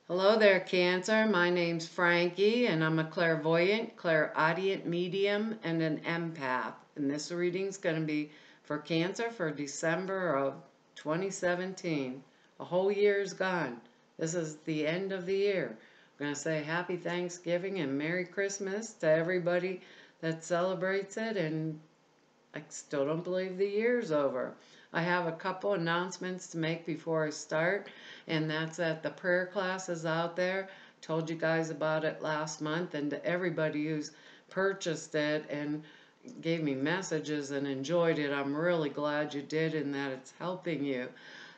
Hello there, Cancer. My name's Frankie, and I'm a clairvoyant, clairaudient medium, and an empath. And this reading's going to be for Cancer for December of 2017. A whole year's gone. This is the end of the year. I'm going to say Happy Thanksgiving and Merry Christmas to everybody that celebrates it, and I still don't believe the year's over. I have a couple announcements to make before I start, and that's that the prayer class is out there. Told you guys about it last month, and to everybody who's purchased it and gave me messages and enjoyed it, I'm really glad you did and that it's helping you.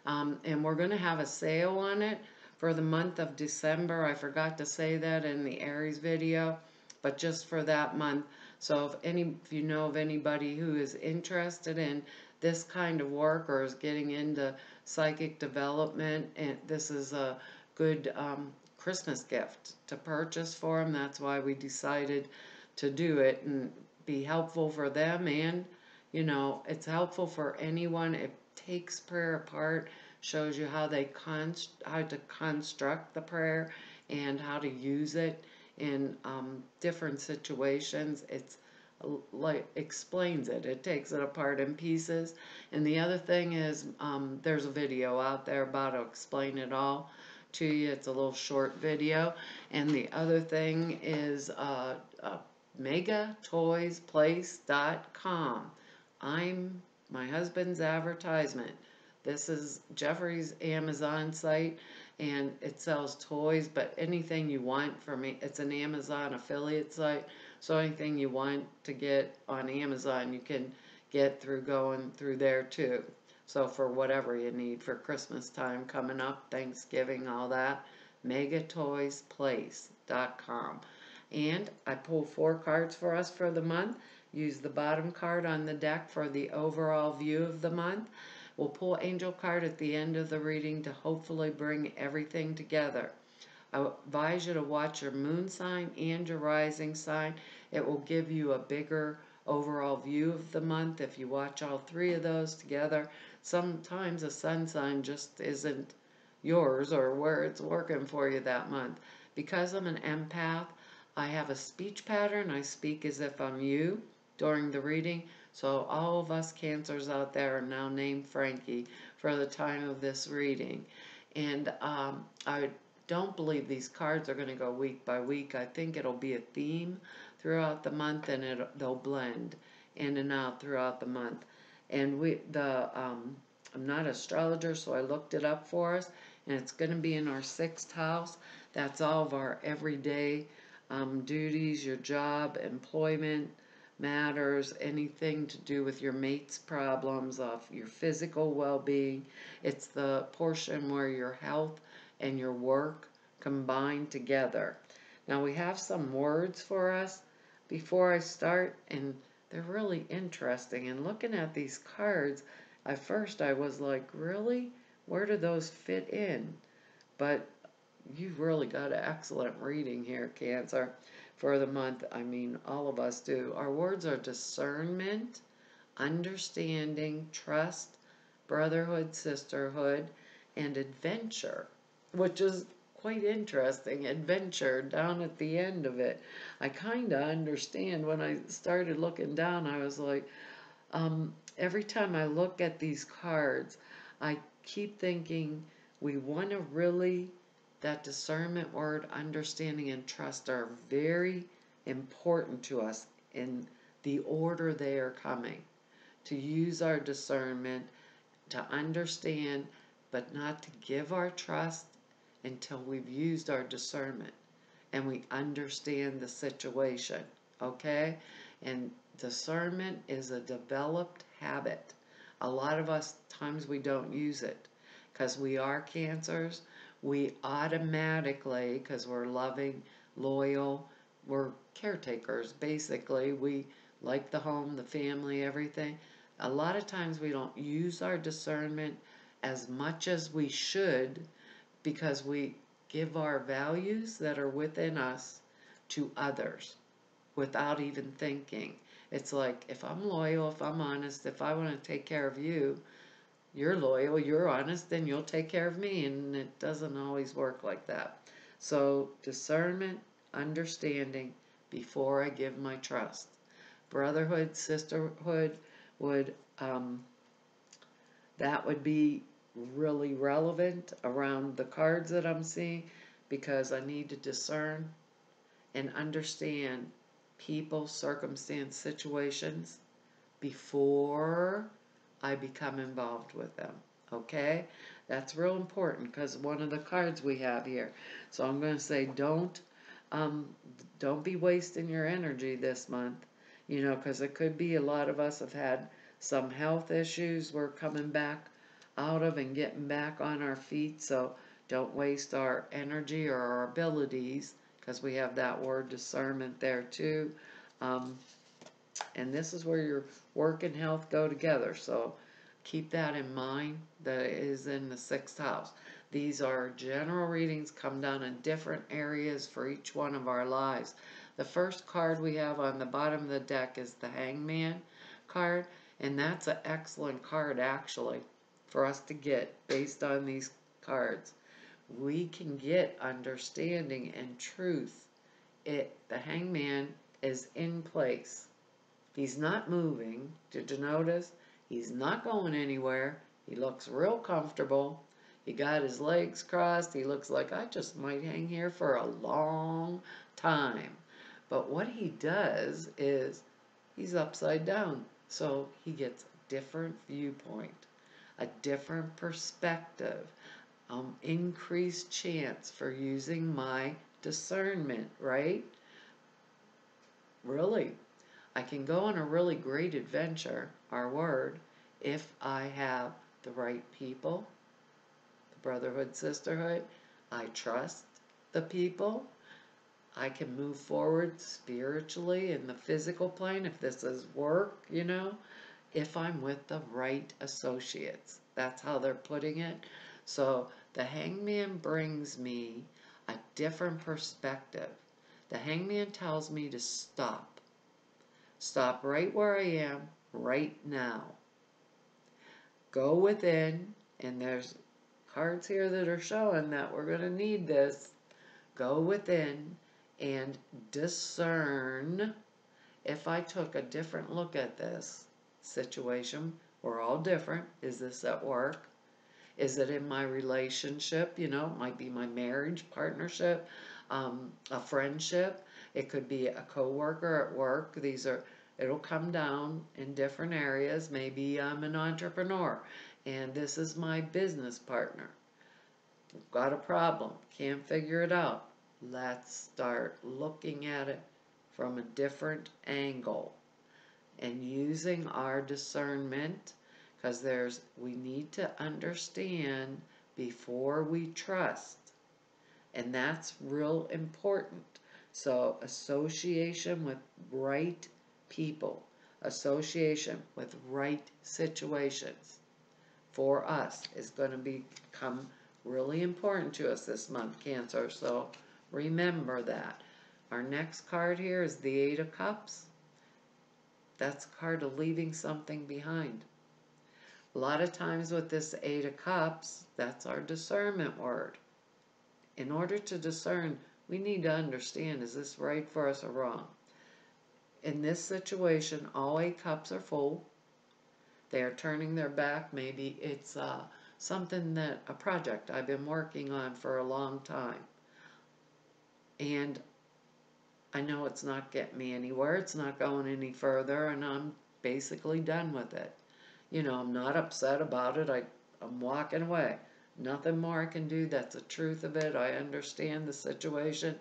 And we're going to have a sale on it for the month of December. I forgot to say that in the Aries video, but just for that month. So if you know of anybody who is interested in this kind of work or is getting into psychic development, and this is a good Christmas gift to purchase for them. That's why we decided to do it and be helpful for them, and it's helpful for anyone. It takes prayer apart, shows you how how to construct the prayer and how to use it in different situations. It's like explains it. It takes it apart in pieces. And the other thing is, there's a video out there about to explain it all to you. It's a little short video. And the other thing is megatoysplace.com. I'm my husband's advertisement. This is Jeffrey's Amazon site, and it sells toys, but anything you want from me, it's an Amazon affiliate site, so anything you want to get on Amazon, you can get through going through there too. So for whatever you need for Christmas time coming up, Thanksgiving, all that, megatoysplace.com. And I pulled 4 cards for us for the month. Use the bottom card on the deck for the overall view of the month. We'll pull Angel card at the end of the reading to hopefully bring everything together. I advise you to watch your moon sign and your rising sign. It will give you a bigger overall view of the month if you watch all 3 of those together. Sometimes a sun sign just isn't yours or where it's working for you that month. Because I'm an empath, I have a speech pattern. I speak as if I'm you during the reading. So all of us Cancers out there are now named Frankie for the time of this reading. And I don't believe these cards are going to go week by week. I think it'll be a theme throughout the month, and they'll blend in and out throughout the month. And I'm not an astrologer, so I looked it up for us, and it's going to be in our 6th house. That's all of our everyday duties, your job, employment, matters, anything to do with your mate's problems, of your physical well-being. It's the portion where your health and your work combine together. Now we have some words for us before I start, and they're really interesting. And looking at these cards, at first I was like, really? Where do those fit in? But you've really got an excellent reading here, Cancer, for the month. I mean, all of us do. Our words are discernment, understanding, trust, brotherhood, sisterhood, and adventure, which is quite interesting. Adventure down at the end of it. I kind of understand. When I started looking down, I was like, every time I look at these cards, I keep thinking we want to really, that discernment word, understanding, and trust are very important to us in the order they are coming. To use our discernment, to understand, but not to give our trust until we've used our discernment and we understand the situation, okay? And discernment is a developed habit. A lot of us times we don't use it because we are Cancers. We automatically, because we're loving, loyal, we're caretakers basically. We like the home, the family, everything. A lot of times we don't use our discernment as much as we should because we give our values that are within us to others without even thinking. It's like, if I'm loyal, if I'm honest, if I want to take care of you, you're loyal, you're honest, then you'll take care of me. And it doesn't always work like that. So discernment, understanding before I give my trust. Brotherhood, sisterhood would, that would be really relevant around the cards that I'm seeing, because I need to discern and understand people, circumstance, situations before I become involved with them. Okay? That's real important, because one of the cards we have here. So I'm going to say um, don't be wasting your energy this month. You know, because it could be a lot of us have had some health issues we're coming back out of and getting back on our feet. So don't waste our energy or our abilities, because we have that word discernment there too. Um, and this is where your work and health go together. So keep that in mind. That is in the 6th house. These are general readings, come down in different areas for each one of our lives. The first card we have on the bottom of the deck is the Hangman card, and that's an excellent card actually for us to get based on these cards. We can get understanding and truth. The Hangman is in place. He's not moving. Did you notice? He's not going anywhere. He looks real comfortable. He got his legs crossed. He looks like I just might hang here for a long time. But what he does is he's upside down. So he gets a different viewpoint, a different perspective, increased chance for using my discernment, right? Really. I can go on a really great adventure, our word, if I have the right people, the brotherhood, sisterhood. I trust the people. I can move forward spiritually in the physical plane if this is work, you know, if I'm with the right associates. That's how they're putting it. So the Hangman brings me a different perspective. The Hangman tells me to stop. Stop right where I am right now. Go within, and there's cards here that are showing that we're going to need this. Go within and discern. If I took a different look at this situation, we're all different. Is this at work? Is it in my relationship? You know, it might be my marriage, partnership, a friendship. It could be a coworker at work. It'll come down in different areas. Maybe I'm an entrepreneur and this is my business partner. We've got a problem. Can't figure it out. Let's start looking at it from a different angle and using our discernment, because we need to understand before we trust, and that's real important. So association with right people, association with right situations for us is going to become really important to us this month, Cancer. So remember that. Our next card here is the 8 of Cups. That's a card of leaving something behind. A lot of times with this 8 of Cups, that's our discernment word. In order to discern, we need to understand, is this right for us or wrong? In this situation, all 8 cups are full. They are turning their back. Maybe it's something a project I've been working on for a long time. And I know it's not getting me anywhere. It's not going any further, and I'm basically done with it. You know, I'm not upset about it. I'm walking away. Nothing more I can do. That's the truth of it. I understand the situation.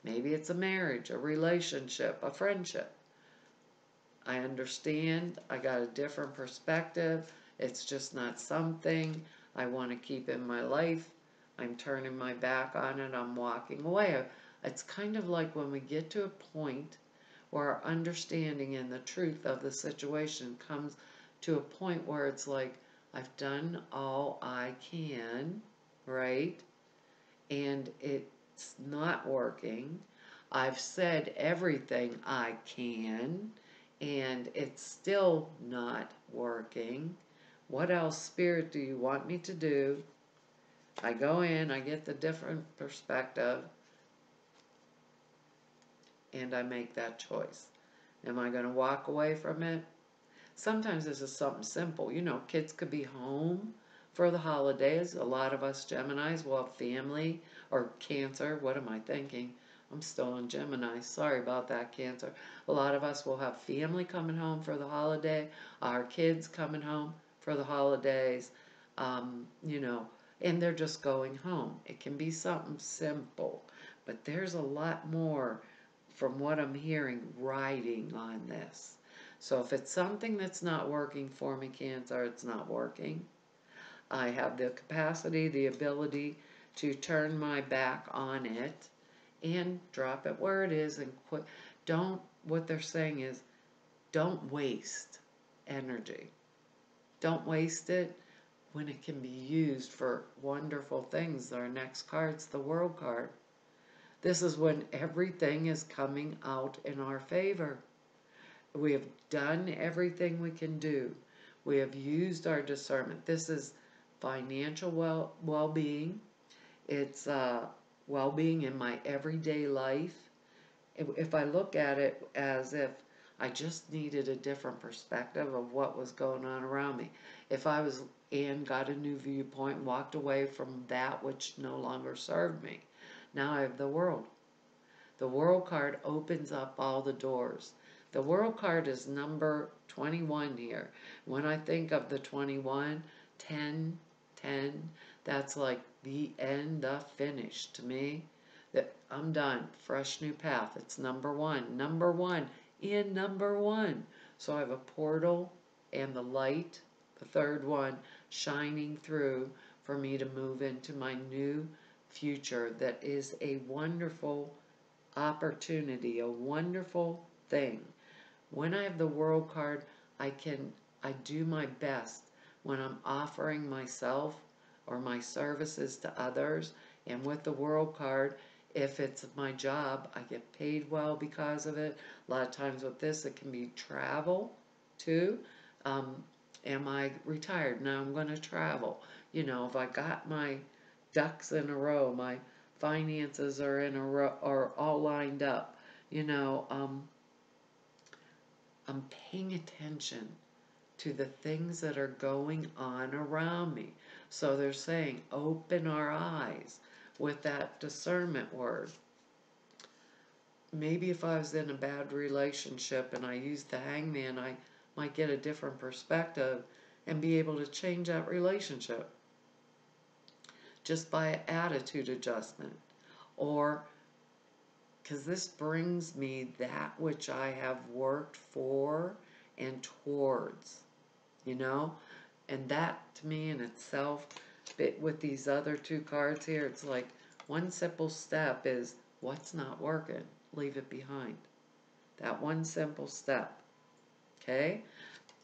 Maybe it's a marriage, a relationship, a friendship. I understand. I got a different perspective. It's just not something I want to keep in my life. I'm turning my back on it. I'm walking away. It's kind of like when we get to a point where our understanding and the truth of the situation comes to a point where it's like, I've done all I can, right? And it's not working. I've said everything I can, and it's still not working. What else, Spirit, do you want me to do? I go in, I get the different perspective, and I make that choice. Am I going to walk away from it? Sometimes this is something simple. You know, kids could be home for the holidays. A lot of us Geminis will have family, or Cancer. What am I thinking? I'm still in Gemini. Sorry about that, Cancer. A lot of us will have family coming home for the holiday, our kids coming home for the holidays, you know, and they're just going home. It can be something simple, but there's a lot more from what I'm hearing riding on this. So if it's something that's not working for me, Cancer, it's not working. I have the capacity, the ability to turn my back on it and drop it where it is and quit. What they're saying is, don't waste energy. Don't waste it when it can be used for wonderful things. Our next card's the World card. This is when everything is coming out in our favor. We have done everything we can do. We have used our discernment. This is financial well-being. It's well-being in my everyday life. If I look at it as if I just needed a different perspective of what was going on around me. If I was and got a new viewpoint, walked away from that which no longer served me. Now I have the World. The World card opens up all the doors. The World card is number 21 here. When I think of the 21, 10, 10, that's like the end, the finish to me. That I'm done. Fresh new path. It's number one. Number one in number one. So I have a portal and the light, the third one, shining through for me to move into my new future that is a wonderful opportunity, a wonderful thing. When I have the World card, I do my best when I'm offering myself or my services to others. And with the World card, if it's my job, I get paid well because of it. A lot of times with this, it can be travel too. Am I retired? Now I'm going to travel. You know, if I got my ducks in a row, my finances are in a row, are all lined up, you know, I'm paying attention to the things that are going on around me. So they're saying, open our eyes with that discernment word. Maybe if I was in a bad relationship and I used the Hangman, I might get a different perspective and be able to change that relationship just by an attitude adjustment. Or because this brings me that which I have worked for and towards, you know? And that, to me, in itself, with these other two cards here, it's like one simple step is what's not working, leave it behind. That one simple step, okay?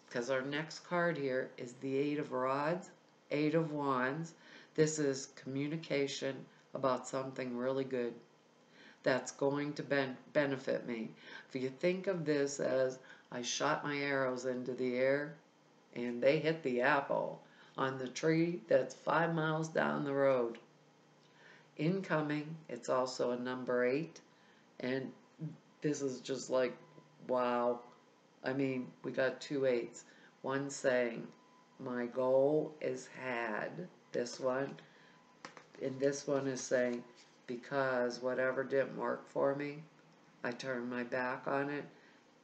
Because our next card here is the Eight of Rods, Eight of Wands. This is communication about something really good that's going to benefit me. If you think of this as I shot my arrows into the air and they hit the apple on the tree that's 5 miles down the road. Incoming, it's also a number 8, and this is just like, wow. I mean, we got 2 8s. One saying, my goal is had, this one, and this one is saying, because whatever didn't work for me, I turned my back on it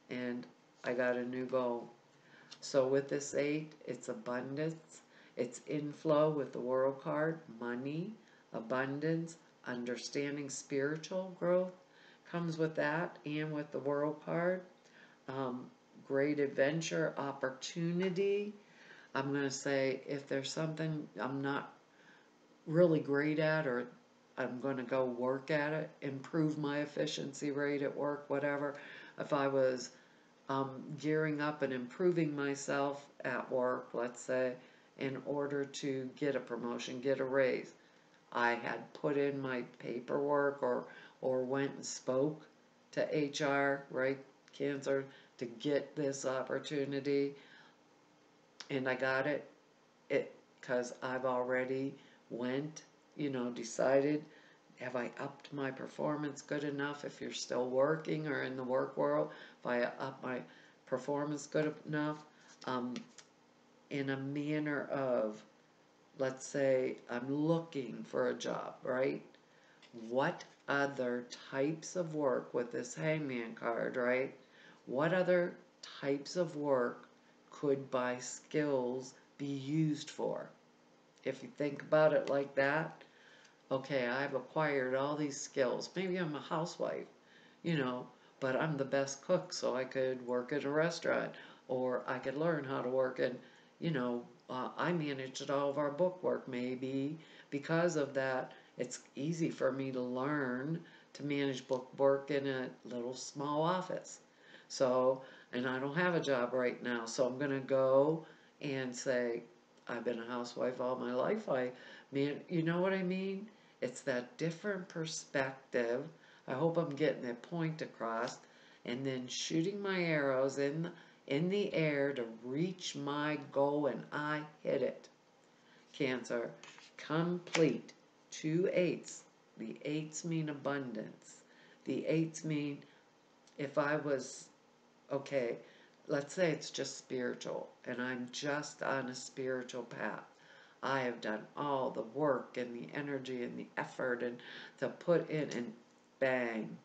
and I got a new goal. So with this 8, it's abundance, it's inflow with the World card, money, abundance, understanding spiritual growth comes with that, and with the World card, great adventure, opportunity. I'm going to say if there's something I'm not really great at, or I'm going to go work at it, improve my efficiency rate at work, whatever. If I was gearing up and improving myself at work, let's say, in order to get a promotion, get a raise, I had put in my paperwork or went and spoke to HR, right, Cancer, to get this opportunity, and I got it. it, because I've already went, decided, have I upped my performance good enough? If you're still working or in the work world, if I up my performance good enough, um, in a manner of, let's say I'm looking for a job, right? What other types of work with this hangman card, right? What other types of work could my skills be used for? If you think about it like that, okay, I've acquired all these skills. Maybe I'm a housewife, you know, but I'm the best cook, so I could work at a restaurant, or I could learn how to work in, I managed all of our book work. Maybe because of that, it's easy for me to learn to manage book work in a little small office. So, and I don't have a job right now, so I'm going to go and say, I've been a housewife all my life. You know what I mean? It's that different perspective. I hope I'm getting that point across. And then shooting my arrows in the air to reach my goal, and I hit it. Cancer. Complete. 2 8s. The 8s mean abundance. The 8s mean if I was, okay, let's say it's just spiritual, and I'm just on a spiritual path. I have done all the work and the energy and the effort and to put in, and bang,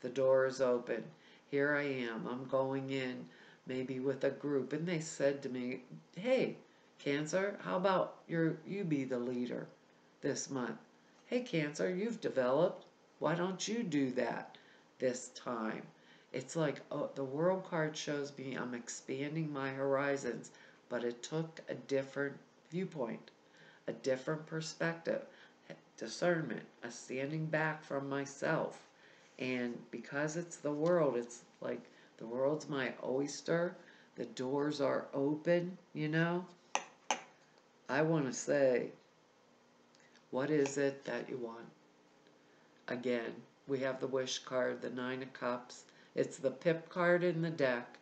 the door is open. Here I am. I'm going in maybe with a group, and they said to me, "Hey, Cancer, how about you be the leader this month? Hey, Cancer, you've developed. Why don't you do that this time?" It's like, oh, the world card shows me I'm expanding my horizons, but it took a different viewpoint, a different perspective, discernment, a standing back from myself. And because it's the world, it's like the world's my oyster, the doors are open, I want to say, what is it that you want? Again, we have the wish card, the 9 of Cups. It's the pip card in the deck.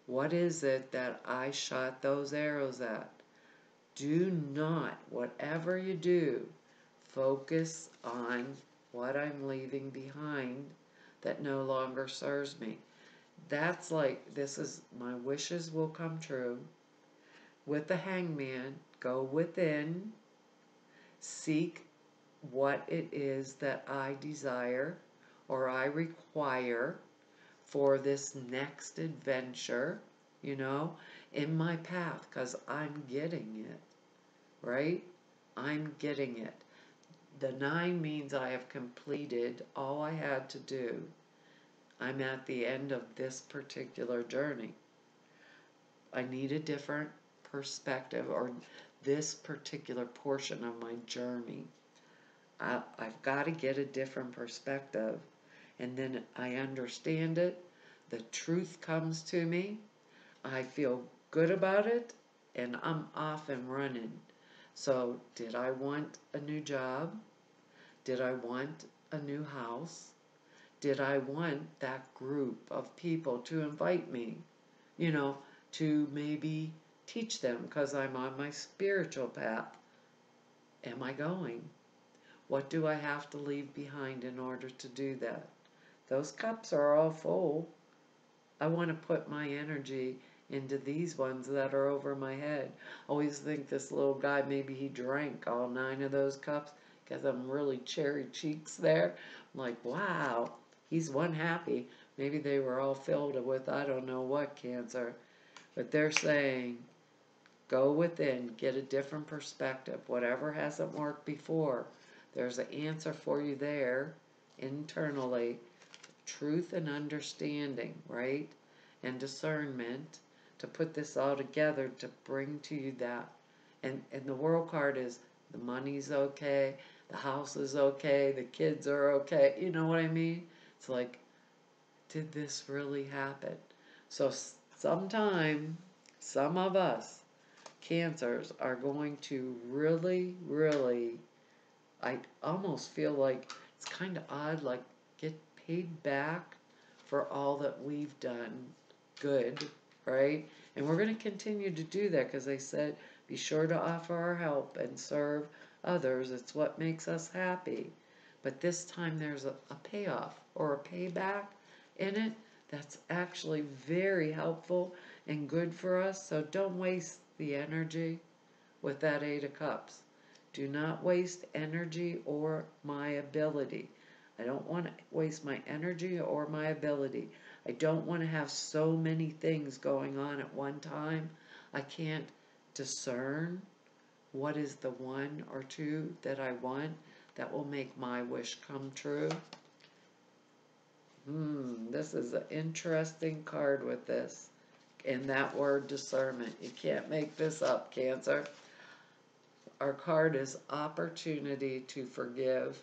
What is it that I shot those arrows at? Do not, whatever you do, focus on what I'm leaving behind that no longer serves me. That's like, this is, my wishes will come true. With the Hangman, go within, seek what it is that I desire or I require for this next adventure, in my path, because I'm getting it, right? I'm getting it. The 9 means I have completed all I had to do. I'm at the end of this particular journey. I need a different perspective, or this particular portion of my journey. I've got to get a different perspective, and then I understand it. The truth comes to me. I feel good about it, and I'm off and running. So, did I want a new job? Did I want a new house? Did I want that group of people to invite me, to maybe teach them because I'm on my spiritual path? Am I going? What do I have to leave behind in order to do that? Those cups are all full. I want to put my energy into these ones that are over my head. I always think this little guy, maybe he drank all 9 of those cups because I'm really cherry cheeks there. I'm like, wow, he's one happy. Maybe they were all filled with I don't know what cancer. But they're saying, go within, get a different perspective. Whatever hasn't worked before, there's an answer for you there internally. Truth and understanding, right? And discernment to put this all together to bring to you that. And the world card is the money's okay, the house is okay, the kids are okay. You know what I mean? It's like, did this really happen? So sometime, some of us, cancers, are going to really, really, I almost feel like it's kind of odd, like get paid back for all that we've done good, right? And we're going to continue to do that because they said Be sure to offer our help and serve others. It's what makes us happy. But this time there's a payoff or a payback in it that's actually very helpful and good for us. So don't waste the energy with that Eight of Cups. Do not waste energy or my ability. I don't want to waste my energy or my ability. I don't want to have so many things going on at one time. I can't discern what is the one or two that I want that will make my wish come true. This is an interesting card with this. And that word discernment. You can't make this up, Cancer. Our card is opportunity to forgive.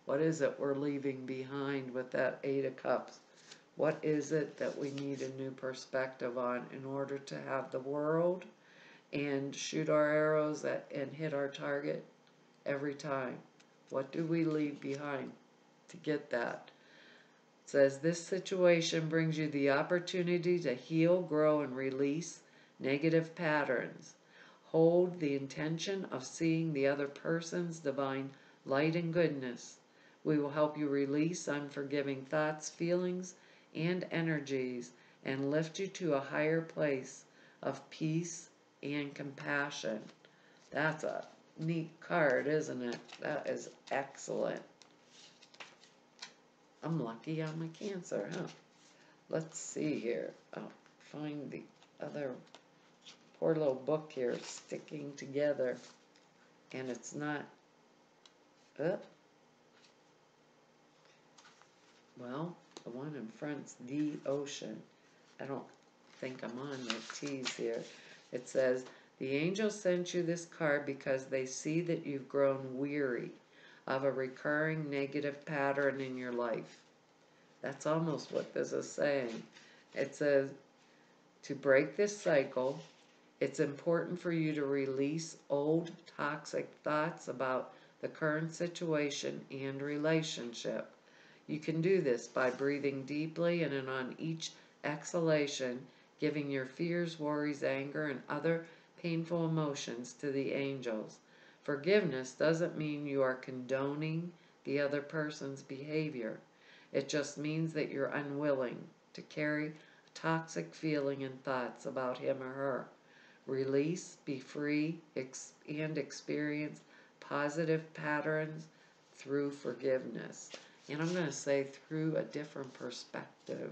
What is it we're leaving behind with that Eight of Cups? What is it that we need a new perspective on in order to have the world and shoot our arrows at and hit our target every time? What do we leave behind to get that? It says, this situation brings you the opportunity to heal, grow, and release negative patterns. Hold the intention of seeing the other person's divine light and goodness. We will help you release unforgiving thoughts, feelings, and energies and lift you to a higher place of peace and compassion. That's a neat card, isn't it? That is excellent. I'm lucky I'm a Cancer, huh? Let's see here. I'll find the other poor little book here sticking together. And it's not... Well, the one in front's the ocean. I don't think I'm on the T's here. It says, the angels sent you this card because they see that you've grown weary of a recurring negative pattern in your life. That's almost what this is saying. It says, to break this cycle, it's important for you to release old toxic thoughts about the current situation and relationship. You can do this by breathing deeply and on each exhalation, giving your fears, worries, anger, and other painful emotions to the angels. Forgiveness doesn't mean you are condoning the other person's behavior. It just means that you're unwilling to carry a toxic feeling and thoughts about him or her. Release, be free, and experience positive patterns through forgiveness. And I'm going to say through a different perspective.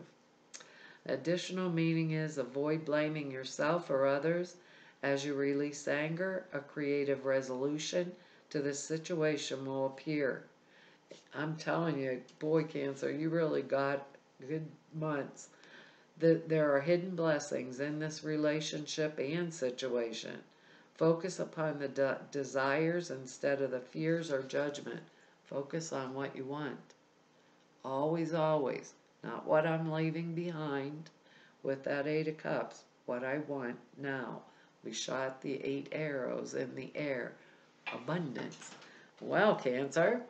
Additional meaning is avoid blaming yourself or others. As you release anger, a creative resolution to this situation will appear. I'm telling you, boy, Cancer, you really got good months. There are hidden blessings in this relationship and situation. Focus upon the desires instead of the fears or judgment. Focus on what you want. Always, always. Not what I'm leaving behind with that Eight of Cups. What I want now. We shot the 8 arrows in the air. Abundance. Well, Cancer,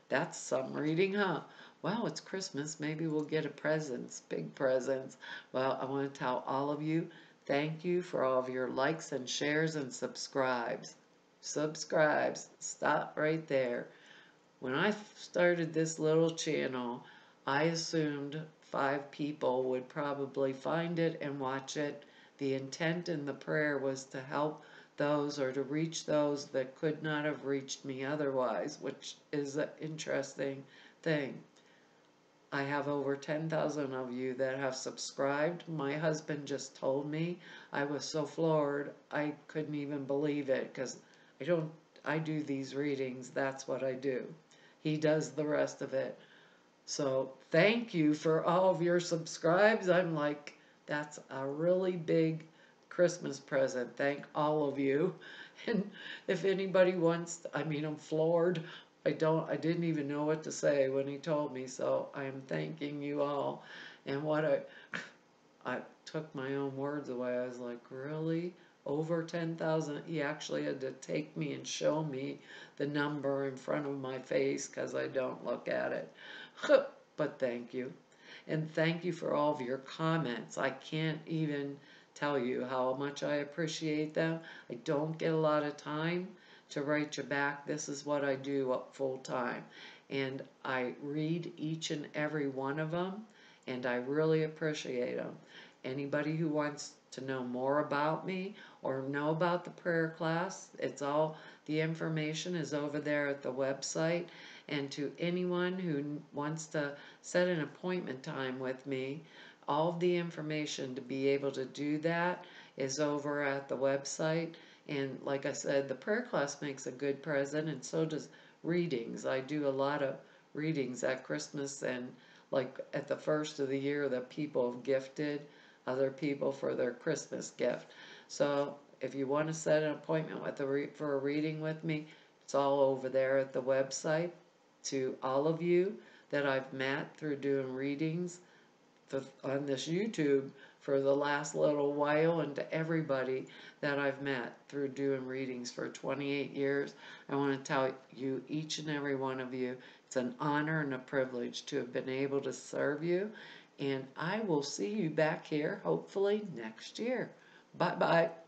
that's some reading, huh? Well, it's Christmas. Maybe we'll get a presents, big presents. Well, I want to tell all of you, thank you for all of your likes and shares and subscribes. Subscribes. Stop right there. When I started this little channel, I assumed 5 people would probably find it and watch it. The intent in the prayer was to help those or to reach those that could not have reached me otherwise, which is an interesting thing. I have over 10,000 of you that have subscribed. My husband just told me. I was so floored, I couldn't even believe it because I do these readings. That's what I do. He does the rest of it. So thank you for all of your subscribes. I'm like, that's a really big Christmas present. Thank all of you. And if anybody wants, I'm floored. I didn't even know what to say when he told me, so I am thanking you all. And I took my own words away. I was like, really? Over 10,000? He actually had to take me and show me the number in front of my face because I don't look at it. But thank you. And thank you for all of your comments. I can't even tell you how much I appreciate them. I don't get a lot of time to write you back. This is what I do full time. And I read each and every one of them, and I really appreciate them. Anybody who wants to know more about me or know about the prayer class, the information is over there at the website. And to anyone who wants to set an appointment time with me, all of the information to be able to do that is over at the website. And like I said, the prayer class makes a good present, and so does readings. I do a lot of readings at Christmas and like at the first of the year that people have gifted other people for their Christmas gift. So if you want to set an appointment for a reading with me, it's all over there at the website. To all of you that I've met through doing readings on this YouTube for the last little while, and to everybody that I've met through doing readings for 28 years, I want to tell you, each and every one of you, it's an honor and a privilege to have been able to serve you, and I will see you back here hopefully next year. Bye-bye.